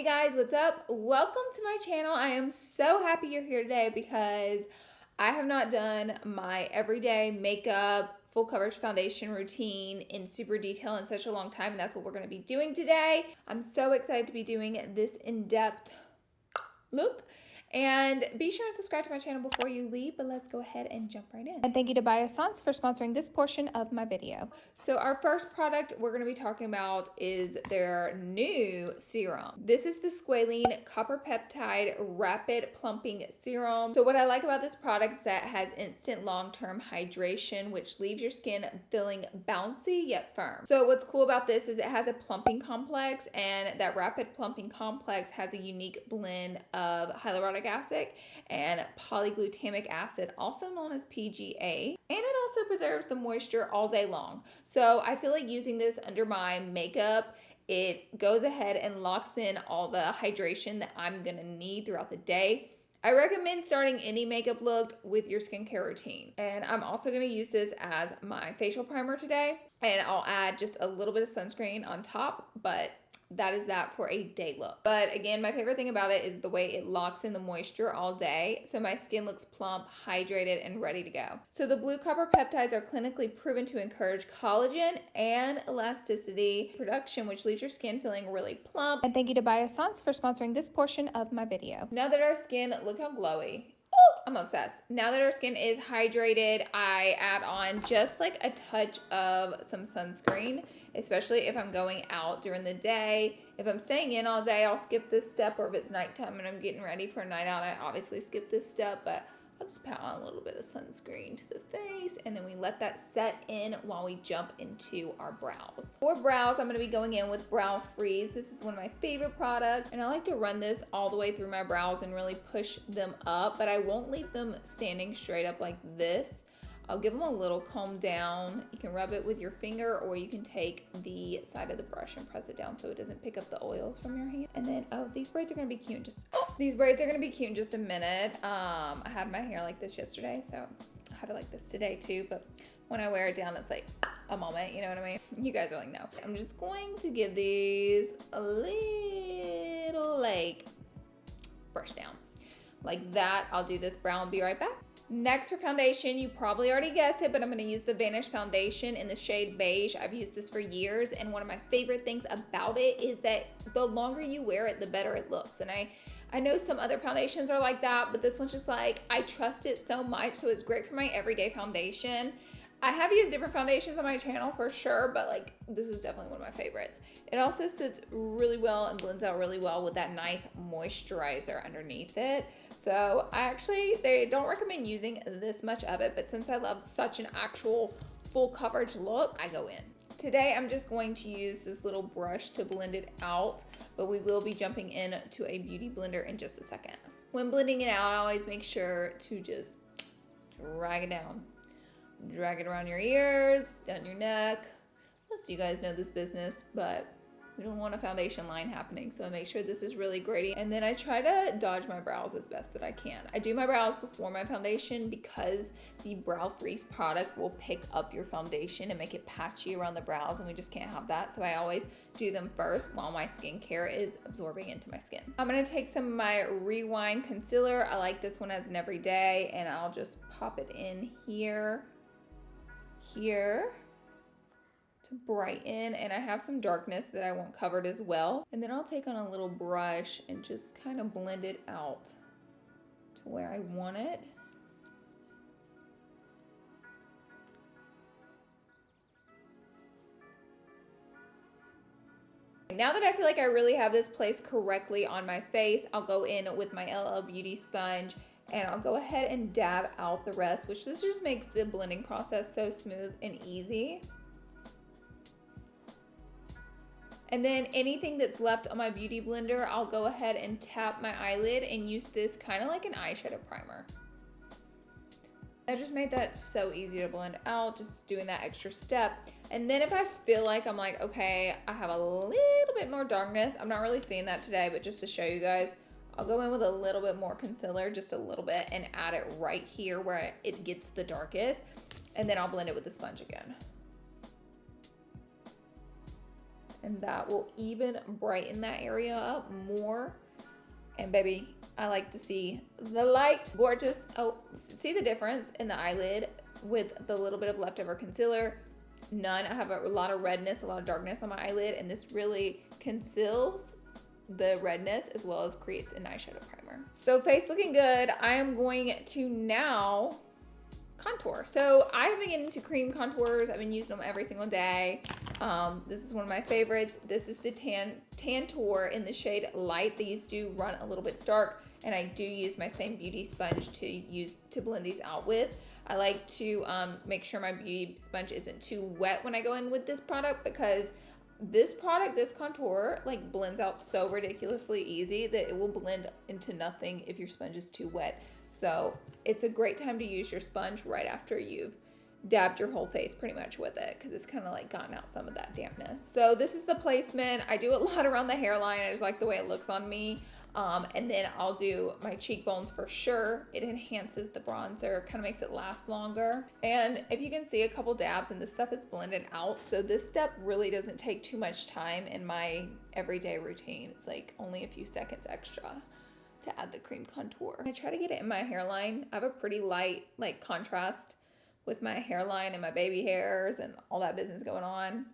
Hey guys, what's up? Welcome to my channel. I am so happy you're here today because I have not done my everyday makeup full coverage foundation routine in super detail in such a long time, and that's what we're going to be doing today. I'm so excited to be doing this in-depth look. And be sure and subscribe to my channel before you leave, but let's go ahead and jump right in. And thank you to Biossance for sponsoring this portion of my video. So our first product we're going to be talking about is their new serum. This is the Squalene Copper Peptide Rapid Plumping Serum. So what I like about this product is that it has instant long-term hydration, which leaves your skin feeling bouncy yet firm. So what's cool about this is it has a plumping complex, and that rapid plumping complex has a unique blend of hyaluronic acid and polyglutamic acid, also known as PGA, and it also preserves the moisture all day long. So I feel like using this under my makeup, it goes ahead and locks in all the hydration that I'm gonna need throughout the day. I recommend starting any makeup look with your skincare routine. And I'm also gonna use this as my facial primer today, and I'll add just a little bit of sunscreen on top, but that is that for a day look. But again, my favorite thing about it is the way it locks in the moisture all day, so my skin looks plump, hydrated, and ready to go. So the blue copper peptides are clinically proven to encourage collagen and elasticity production, which leaves your skin feeling really plump. And thank you to Biossance for sponsoring this portion of my video. Now that our skin, look how glowy. Oh, I'm obsessed. Now that our skin is hydrated, I add on just like a touch of some sunscreen, especially if I'm going out during the day. If I'm staying in all day, I'll skip this step, or if it's nighttime and I'm getting ready for a night out, I obviously skip this step, but I'll just pat on a little bit of sunscreen to the face, and then we let that set in while we jump into our brows. For brows, I'm gonna be going in with Brow Freeze. This is one of my favorite products, and I like to run this all the way through my brows and really push them up, but I won't leave them standing straight up like this. I'll give them a little comb down. You can rub it with your finger, or you can take the side of the brush and press it down so it doesn't pick up the oils from your hand. And then, oh, these braids are gonna be cute in just a minute. I had my hair like this yesterday, so I have it like this today too, but when I wear it down, it's like a moment, you know what I mean? You guys are like, no. I'm just going to give these a little like brush down. Like that. I'll do this brow and be right back. Next for foundation, you probably already guessed it, but I'm going to use the Vanish foundation in the shade beige. I've used this for years, and one of my favorite things about it is that the longer you wear it, the better it looks. And I know some other foundations are like that, but this one's just like, I trust it so much, so it's great for my everyday foundation. I have used different foundations on my channel for sure, but like this is definitely one of my favorites. It also sits really well and blends out really well with that nice moisturizer underneath it. So they don't recommend using this much of it, but since I love such an actual full coverage look, I go in. Today, I'm just going to use this little brush to blend it out, but we will be jumping into a beauty blender in just a second. When blending it out, I always make sure to just drag it down. Drag it around your ears, down your neck. Most of you guys know this business, but we don't want a foundation line happening, so I make sure this is really gradient. And then I try to dodge my brows as best that I can. I do my brows before my foundation because the Brow Freeze product will pick up your foundation and make it patchy around the brows, and we just can't have that. So I always do them first while my skincare is absorbing into my skin. I'm gonna take some of my Rewind concealer. I like this one as an everyday, and I'll just pop it in here to brighten, and I have some darkness that I want covered as well. And then I'll take on a little brush and just kind of blend it out to where I want it. Now that I feel like I really have this placed correctly on my face, I'll go in with my LL Beauty sponge, and I'll go ahead and dab out the rest, which this just makes the blending process so smooth and easy. And then anything that's left on my beauty blender, I'll go ahead and tap my eyelid and use this kind of like an eyeshadow primer. I just made that so easy to blend out, just doing that extra step. And then if I feel like I'm like, okay, I have a little bit more darkness, I'm not really seeing that today, but just to show you guys, I'll go in with a little bit more concealer, just a little bit, and add it right here where it gets the darkest. And then I'll blend it with the sponge again. And that will even brighten that area up more. And baby, I like to see the light. Gorgeous. Oh, see the difference in the eyelid with the little bit of leftover concealer? None. I have a lot of redness, a lot of darkness on my eyelid, and this really conceals the redness as well as creates an eyeshadow primer. So face looking good. I am going to now contour. So I have been getting into cream contours. I've been using them every single day. This is one of my favorites. This is the Tantour in the shade Light. These do run a little bit dark, and I do use my same beauty sponge to blend these out with. I like to make sure my beauty sponge isn't too wet when I go in with this product, because this contour like blends out so ridiculously easy that it will blend into nothing if your sponge is too wet. So it's a great time to use your sponge right after you've dabbed your whole face pretty much with it, because it's kind of like gotten out some of that dampness. So this is the placement. I do a lot around the hairline. I just like the way it looks on me. And then I'll do my cheekbones for sure. It enhances the bronzer, kind of makes it last longer. And if you can see, a couple dabs and this stuff is blended out. So this step really doesn't take too much time in my everyday routine. It's like only a few seconds extra to add the cream contour. I try to get it in my hairline. I have a pretty light like contrast with my hairline and my baby hairs and all that business going on.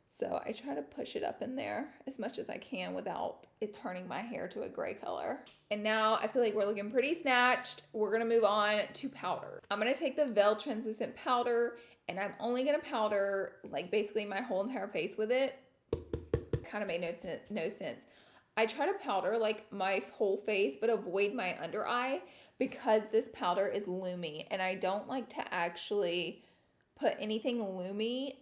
So I try to push it up in there as much as I can without it turning my hair to a gray color. And now I feel like we're looking pretty snatched. We're gonna move on to powder. I'm gonna take the Veil Translucent Powder, and I'm only gonna powder like basically my whole entire face with it. Kind of made no sense. I try to powder like my whole face, but avoid my under eye, because this powder is loomy, and I don't like to actually put anything loomy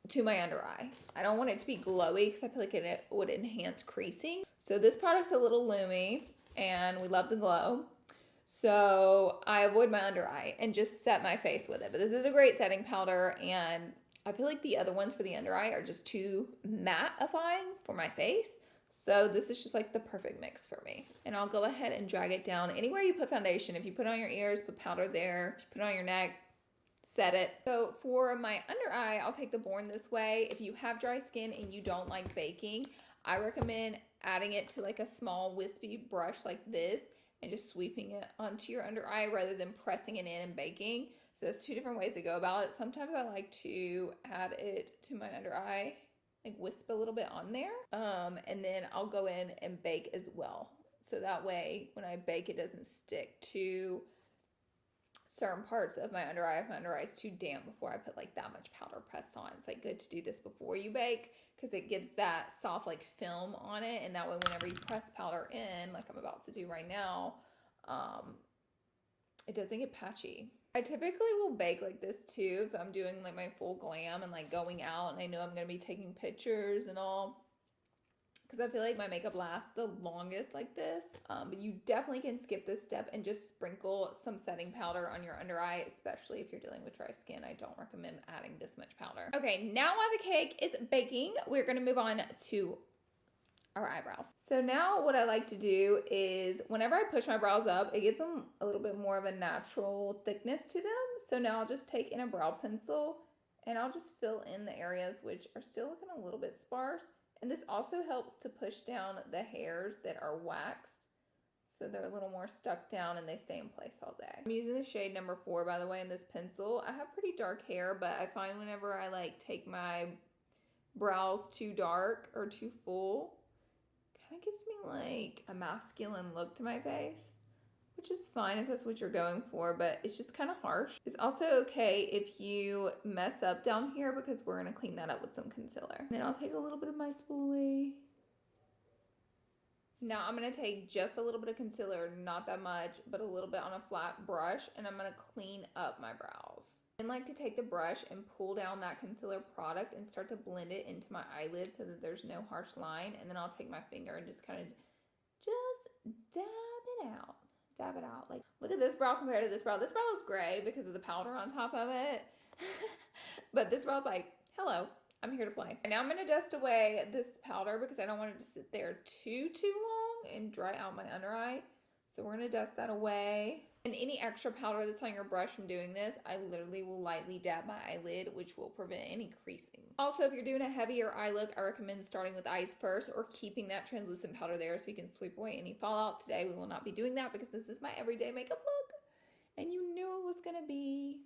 to my under eye. I don't want it to be glowy because I feel like it would enhance creasing. So this product's a little loomy, and we love the glow. So I avoid my under eye and just set my face with it. But this is a great setting powder, and I feel like the other ones for the under eye are just too mattifying for my face. So this is just like the perfect mix for me. And I'll go ahead and drag it down anywhere you put foundation. If you put it on your ears, put powder there. If you put it on your neck, set it. So for my under eye, I'll take the Born This Way. If you have dry skin and you don't like baking, I recommend adding it to like a small wispy brush like this and just sweeping it onto your under eye rather than pressing it in and baking. So there's two different ways to go about it. Sometimes I like to add it to my under eye, like wisp a little bit on there, and then I'll go in and bake as well. So that way, when I bake, it doesn't stick to certain parts of my under eye if my under eye is too damp before I put like that much powder pressed on. It's like good to do this before you bake, because it gives that soft like film on it, and that way whenever you press powder in, like I'm about to do right now, it doesn't get patchy. I typically will bake like this too if I'm doing like my full glam and like going out and I know I'm going to be taking pictures and all, because I feel like my makeup lasts the longest like this. But you definitely can skip this step and just sprinkle some setting powder on your under eye, especially if you're dealing with dry skin. I don't recommend adding this much powder. Okay, now while the cake is baking, we're going to move on to our eyebrows. So now what I like to do is whenever I push my brows up, it gives them a little bit more of a natural thickness to them. So now I'll just take in a brow pencil and I'll just fill in the areas which are still looking a little bit sparse. And this also helps to push down the hairs that are waxed, so they're a little more stuck down and they stay in place all day. I'm using the shade number 4, by the way, in this pencil. I have pretty dark hair, but I find whenever I like take my brows too dark or too full, kind of gives me like a masculine look to my face, which is fine if that's what you're going for, but it's just kind of harsh. It's also okay if you mess up down here, because we're gonna clean that up with some concealer. And then I'll take a little bit of my spoolie. Now I'm gonna take just a little bit of concealer, not that much, but a little bit on a flat brush, and I'm gonna clean up my brows. I like to take the brush and pull down that concealer product and start to blend it into my eyelid so that there's no harsh line. And then I'll take my finger and just kind of just dab it out. Dab it out. Like, look at this brow compared to this brow. This brow is gray because of the powder on top of it. But this brow's like, hello, I'm here to play. And now I'm going to dust away this powder because I don't want it to sit there too long and dry out my under eye. So we're going to dust that away. And any extra powder that's on your brush from doing this, I literally will lightly dab my eyelid, which will prevent any creasing. Also, if you're doing a heavier eye look, I recommend starting with eyes first or keeping that translucent powder there so you can sweep away any fallout. Today, we will not be doing that because this is my everyday makeup look. And you knew it was gonna be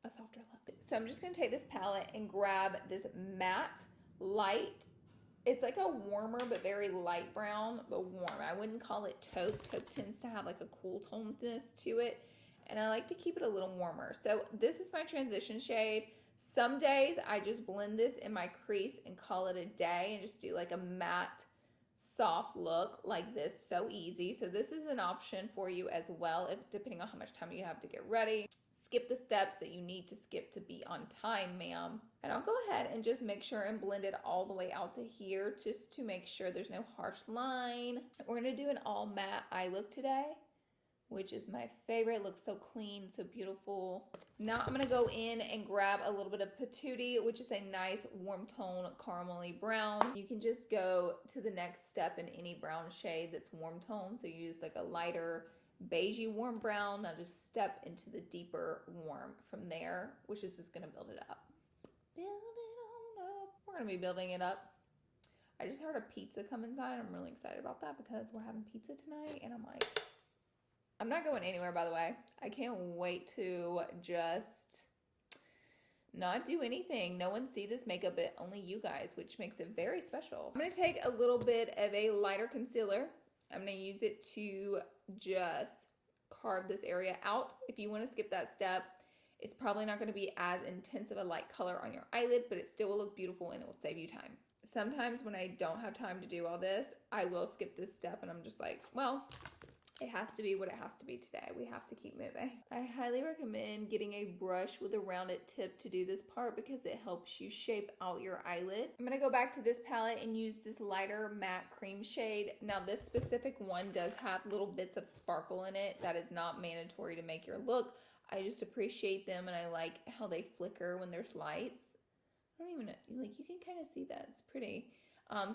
a softer look. So I'm just gonna take this palette and grab this matte, light, it's like a warmer but very light brown, but warm. I wouldn't call it taupe. Taupe tends to have like a cool tonedness to it, and I like to keep it a little warmer. So this is my transition shade. Some days I just blend this in my crease and call it a day and just do like a matte, soft look like this. So easy. So this is an option for you as well, if depending on how much time you have to get ready. Skip the steps that you need to skip to be on time, ma'am. And I'll go ahead and just make sure and blend it all the way out to here just to make sure there's no harsh line. We're gonna do an all matte eye look today, which is my favorite. It looks so clean, so beautiful. Now I'm gonna go in and grab a little bit of Patootie, which is a nice warm tone caramelly brown. You can just go to the next step in any brown shade that's warm tone. So use like a lighter beigey warm brown. Now just step into the deeper warm from there, which is just gonna build it up. Build it on up. We're gonna be building it up. I just heard a pizza come inside. I'm really excited about that because we're having pizza tonight, and I'm like, I'm not going anywhere, by the way. I can't wait to just not do anything. No one see this makeup, but only you guys, which makes it very special. I'm gonna take a little bit of a lighter concealer. I'm gonna use it to just carve this area out. If you wanna skip that step, it's probably not gonna be as intense of a light color on your eyelid, but it still will look beautiful and it will save you time. Sometimes when I don't have time to do all this, I will skip this step and I'm just like, well, it has to be what it has to be today. We have to keep moving. I highly recommend getting a brush with a rounded tip to do this part because it helps you shape out your eyelid. I'm gonna go back to this palette and use this lighter matte cream shade. Now this specific one does have little bits of sparkle in it. That is not mandatory to make your look. I just appreciate them and I like how they flicker when there's lights. I don't even know, like you can kind of see that, it's pretty.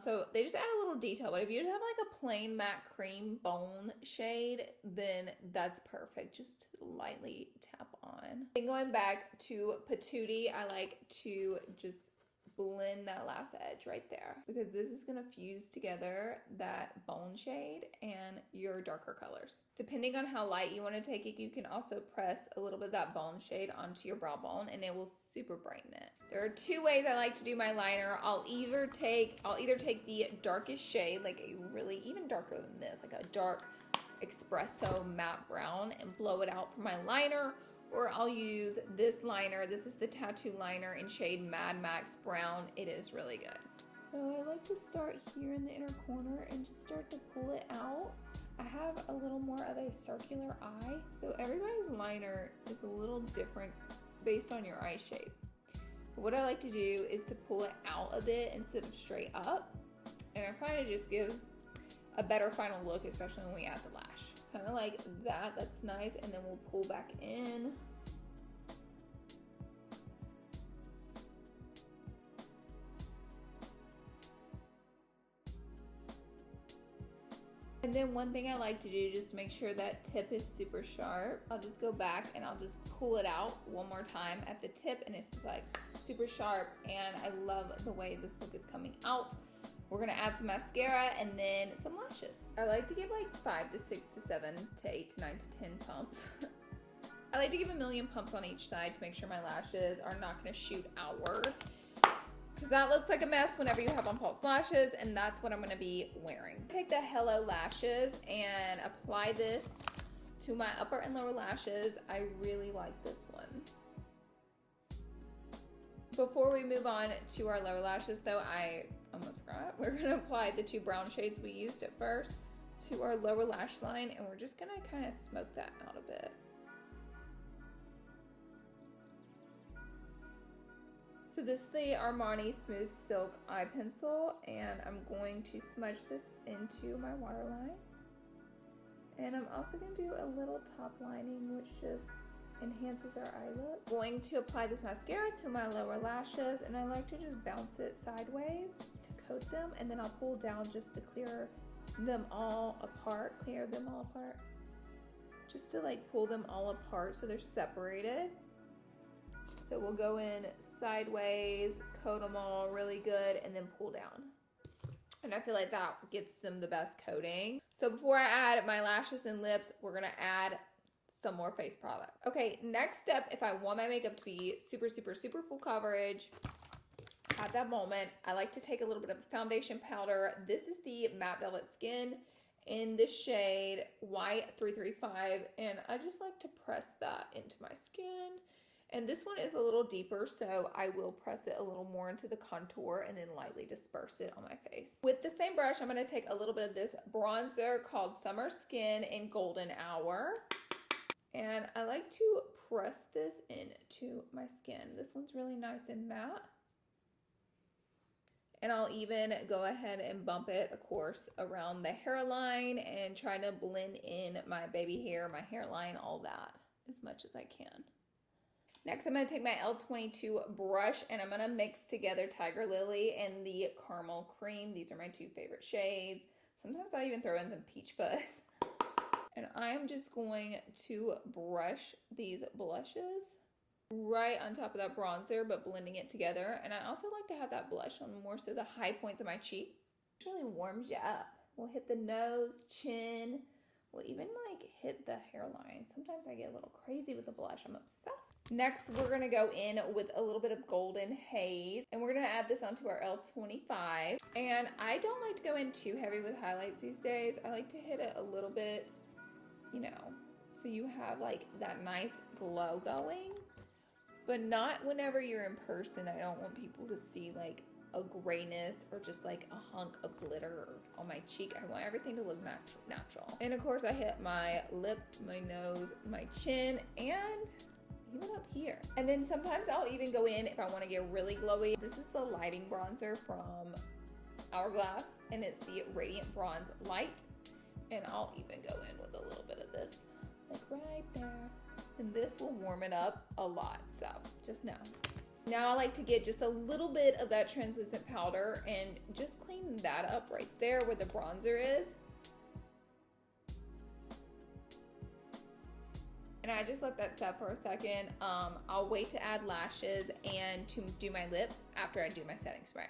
So they just add a little detail, but if you just have like a plain matte cream bone shade, then that's perfect. Just lightly tap on. And going back to Patootie, I like to just blend that last edge right there because this is gonna fuse together that bone shade and your darker colors. Depending on how light you want to take it, you can also press a little bit of that bone shade onto your brow bone and it will super brighten it. There are two ways I like to do my liner. I'll either take the darkest shade, like a really even darker than this, like a dark espresso matte brown, and blow it out for my liner. Or I'll use this liner. This is the Tattoo Liner in shade Mad Max Brown. It is really good. So I like to start here in the inner corner and just start to pull it out. I have a little more of a circular eye, so everybody's liner is a little different based on your eye shape. But what I like to do is to pull it out a bit instead of straight up, and I find it just gives a better final look, especially when we add the lash. Kind of like that, that's nice, and then we'll pull back in. And then one thing I like to do just to make sure that tip is super sharp, I'll just go back and I'll just pull it out one more time at the tip, and it's just like super sharp, and I love the way this look is coming out. We're gonna add some mascara and then some lashes. I like to give like 5 to 6 to 7 to 8 to 9 to 10 pumps. I like to give a million pumps on each side to make sure my lashes are not gonna shoot outward, because that looks like a mess whenever you have on false lashes, and that's what I'm gonna be wearing. Take the Hello Lashes and apply this to my upper and lower lashes. I really like this one. Before we move on to our lower lashes though, I almost forgot. We're gonna apply the 2 brown shades we used at first to our lower lash line, and we're just gonna kind of smoke that out a bit. So this is the Armani Smooth Silk Eye Pencil, and I'm going to smudge this into my waterline. And I'm also gonna do a little top lining, which just enhances our eye look. Going to apply this mascara to my lower lashes, and I like to just bounce it sideways to coat them, and then I'll pull down just to clear them all apart. just to like pull them all apart so they're separated. So we'll go in sideways, coat them all really good, and then pull down. And I feel like that gets them the best coating. So before I add my lashes and lips, we're gonna add some more face product. Okay, next step, if I want my makeup to be super, super, super full coverage, at that moment, I like to take a little bit of foundation powder. This is the Matte Velvet Skin in the shade White 335, and I just like to press that into my skin. And this one is a little deeper, so I will press it a little more into the contour and then lightly disperse it on my face. With the same brush, I'm going to take a little bit of this bronzer called Summer Skin in Golden Hour. And I like to press this into my skin. This one's really nice and matte. And I'll even go ahead and bump it, of course, around the hairline and try to blend in my baby hair, my hairline, all that as much as I can. Next, I'm going to take my L22 brush and I'm going to mix together Tiger Lily and the Caramel Cream. These are my two favorite shades. Sometimes I'll even throw in some Peach Fuzz. And I'm just going to brush these blushes right on top of that bronzer, but blending it together. And I also like to have that blush on more so the high points of my cheek. It really warms you up. We'll hit the nose, chin. We'll even like hit the hairline. Sometimes I get a little crazy with the blush. I'm obsessed. Next, we're gonna go in with a little bit of Golden Haze, and we're gonna add this onto our L25. And I don't like to go in too heavy with highlights these days. I like to hit it a little bit, you know, so you have like that nice glow going, but not whenever you're in person. I don't want people to see like a grayness or just like a hunk of glitter on my cheek. I want everything to look natural. And of course I hit my lip, my nose, my chin, and even up here. And then sometimes I'll even go in if I want to get really glowy. This is the lighting bronzer from Hourglass, and it's the Radiant Bronze Light. And I'll even go in with a little bit of this, like right there. And this will warm it up a lot, so just know. Now I like to get just a little bit of that translucent powder and just clean that up right there where the bronzer is. And I just let that set for a second. I'll wait to add lashes and to do my lip after I do my setting spray.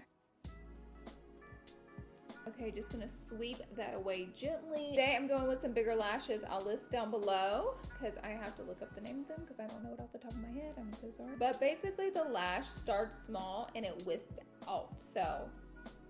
Okay, just gonna sweep that away gently. Today I'm going with some bigger lashes. I'll list down below because I have to look up the name of them because I don't know it off the top of my head. I'm so sorry. But basically the lash starts small and it wisps out. So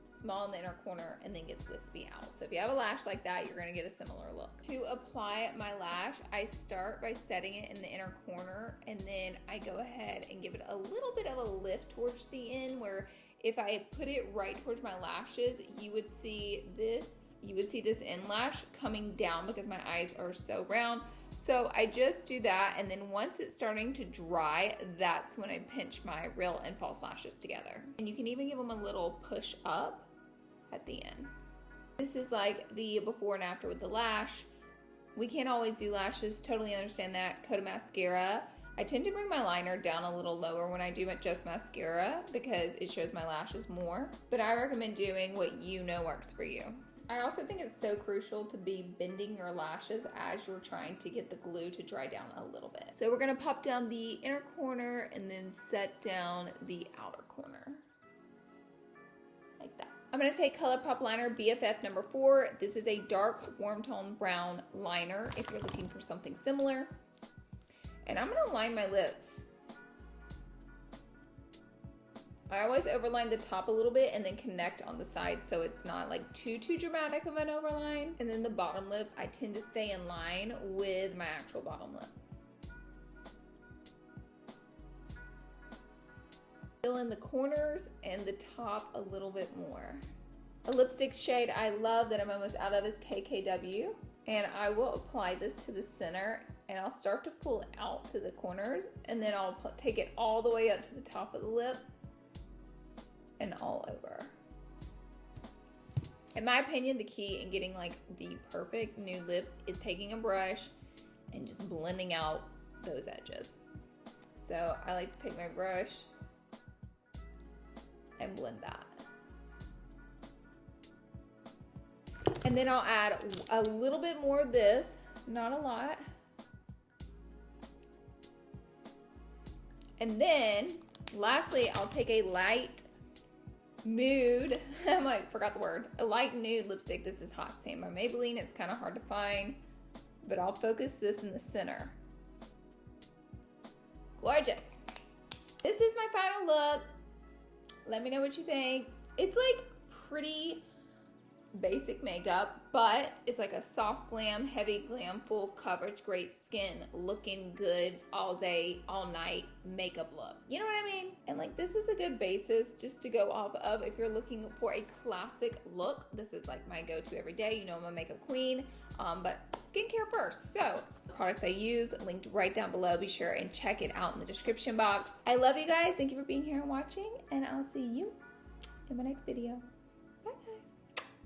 small in the inner corner and then gets wispy out. So if you have a lash like that, you're gonna get a similar look. To apply my lash, I start by setting it in the inner corner and then I go ahead and give it a little bit of a lift towards the end, where if I put it right towards my lashes, you would see this end lash coming down because my eyes are so round. So I just do that, and then once it's starting to dry, that's when I pinch my real and false lashes together. And you can even give them a little push up at the end. This is like the before and after with the lash. We can't always do lashes, totally understand that. Coat of mascara. I tend to bring my liner down a little lower when I do just mascara because it shows my lashes more. But I recommend doing what you know works for you. I also think it's so crucial to be bending your lashes as you're trying to get the glue to dry down a little bit. So we're gonna pop down the inner corner and then set down the outer corner. Like that. I'm gonna take ColourPop Liner BFF number 4. This is a dark warm tone brown liner if you're looking for something similar. And I'm gonna line my lips. I always overline the top a little bit and then connect on the side so it's not like too dramatic of an overline. And then the bottom lip, I tend to stay in line with my actual bottom lip. Fill in the corners and the top a little bit more. A lipstick shade I love that I'm almost out of is KKW. And I will apply this to the center and I'll start to pull out to the corners and then I'll take it all the way up to the top of the lip and all over. In my opinion, the key in getting like the perfect nude lip is taking a brush and just blending out those edges. So I like to take my brush and blend that. And then I'll add a little bit more of this, not a lot. And then, lastly, I'll take a light nude, I'm like, forgot the word, a light nude lipstick. This is Hot Sand by Maybelline. It's kind of hard to find, but I'll focus this in the center. Gorgeous. This is my final look. Let me know what you think. It's like pretty basic makeup, but it's like a soft glam, heavy glam, full coverage, great skin, looking good all day, all night makeup look. You know what I mean? And like, this is a good basis just to go off of if you're looking for a classic look. This is like my go-to every day. You know, I'm a makeup queen, but skincare first. So the products I use linked right down below. Be sure and check it out in the description box. I love you guys. Thank you for being here and watching, and I'll see you in my next video.